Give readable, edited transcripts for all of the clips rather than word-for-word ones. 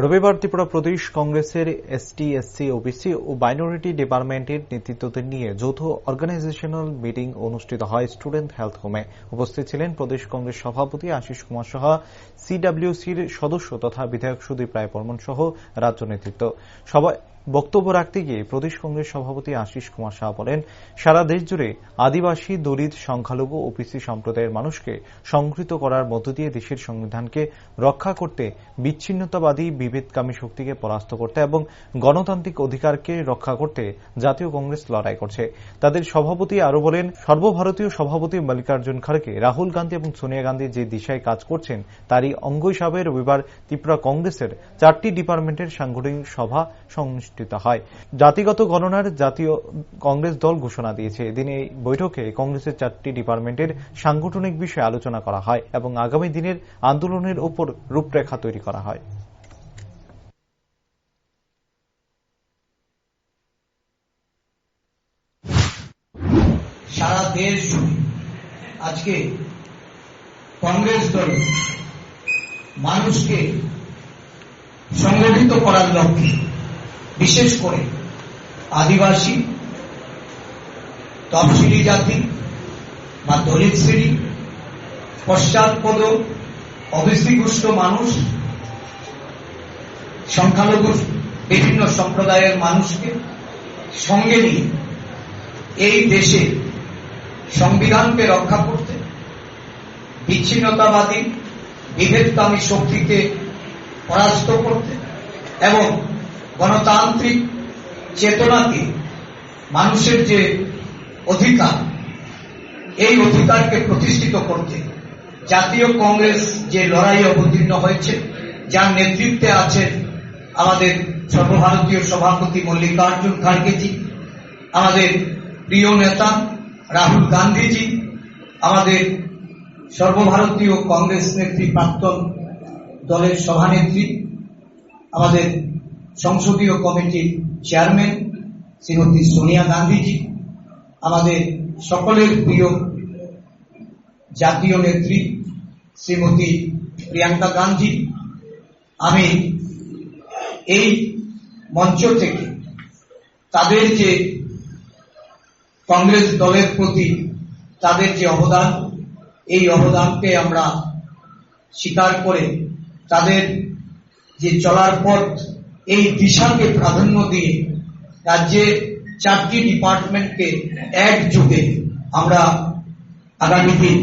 রবিবার ত্রিপুরা প্রদেশ কংগ্রেসের ST, SC, OBC ও minority ডিপার্টমেন্টের নেতৃত্বদের নিয়ে যৌথ অর্গানাইজেশনাল মিটিং অনুষ্ঠিত হয় স্টুডেন্ট হেলথ হোমে। উপস্থিত ছিলেন প্রদেশ কংগ্রেস সভাপতি আশিস কুমার সাহা, সিডব্লিউসির সদস্য তথা বিধায়ক সুদীপ রায় বর্মন সহ রাজ্য নেতৃত্ব। সভায় বক্তব্য রাখতে গিয়ে প্রদেশ কংগ্রেস সভাপতি আশিস কুমার সাহা বলেন, সারা দেশ জুড়ে আদিবাসী, দলিত, সংখ্যালঘু, ওবিসি সম্প্রদায়ের মানুষকে সংহত করার মধ্য দিয়ে দেশের সংবিধানকে রক্ষা করতে, বিচ্ছিন্নতাবাদী বিভেদকামী শক্তিকে পরাস্ত করতে এবং গণতান্ত্রিক অধিকারকে রক্ষা করতে জাতীয় কংগ্রেস লড়াই করছে। তাদের সভাপতি আরও বলেন, সর্বভারতীয় সভাপতি মল্লিকার্জুন খড়গে, রাহুল গান্ধী এবং সোনিয়া গান্ধী যে দিশায় কাজ করছেন তারই অঙ্গ হিসাবে রবিবার ত্রিপুরা কংগ্রেসের 4টি ডিপার্টমেন্টের সাংগঠনিক সভা অনুষ্ঠিত হয়। জাতিগত গণনার জাতীয় কংগ্রেস দল ঘোষণা দিয়েছে। এদিন এই বৈঠকে কংগ্রেসের 4টি ডিপার্টমেন্টের সাংগঠনিক বিষয়ে আলোচনা করা হয় এবং আগামী দিনের আন্দোলনের উপর রূপরেখা তৈরি করা হয়। সারা দেশ জুড়ে আজকে কংগ্রেস দল মানুষকে সংগঠিত করার লক্ষ্যে বিশেষ করে আদিবাসী, তফসিলি জাতি বা দলিত শ্রেণী, পশ্চাৎপদ, ওবিসিগ্রস্ত মানুষ, সংখ্যালঘু বিভিন্ন সম্প্রদায়ের মানুষকে সঙ্গে নিয়ে এই দেশে সংবিধানকে রক্ষা করতে, বিচ্ছিন্নতাবাদী বিভেদকামী শক্তিকে পরাস্ত করতে এবং গণতান্ত্রিক চেতনাকে, মানুষের যে অধিকার, এই অধিকারকে প্রতিষ্ঠিত করতে জাতীয় কংগ্রেস যে লড়াই অবতীর্ণ হয়েছে, যার নেতৃত্বে আছেন আমাদের সর্বভারতীয় সভাপতি মল্লিকার্জুন খড়গেজি, আমাদের প্রিয় নেতা রাহুল গান্ধীজি, আমাদের সর্বভারতীয় কংগ্রেস নেত্রী, প্রাক্তন দলের সভানেত্রী, আমাদের সংসদীয় কমিটির চেয়ারম্যান শ্রীমতী সোনিয়া গান্ধীজি, আমাদের সকলের প্রিয় জাতীয় নেত্রী শ্রীমতী প্রিয়াঙ্কা গান্ধী। আমি এই মঞ্চ থেকে তাদের যে কংগ্রেস দলের প্রতি তাদের যে অবদান, এই অবদানকে আমরা স্বীকার করে তাদের যে চলার পথ, এই দিশাকে প্রাধান্য দিয়ে রাজ্যে 4টি ডিপার্টমেন্টকে একযোগে আমরা আগামী দিন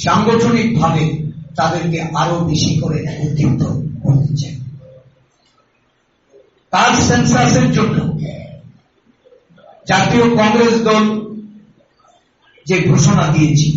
সাংগঠনিকভাবে তাদেরকে আরো বেশি করে উদ্দীপ্ত করতে চাই। কাস্ট সেন্সাসের জন্য জাতীয় কংগ্রেস দল যে ঘোষণা দিয়েছি,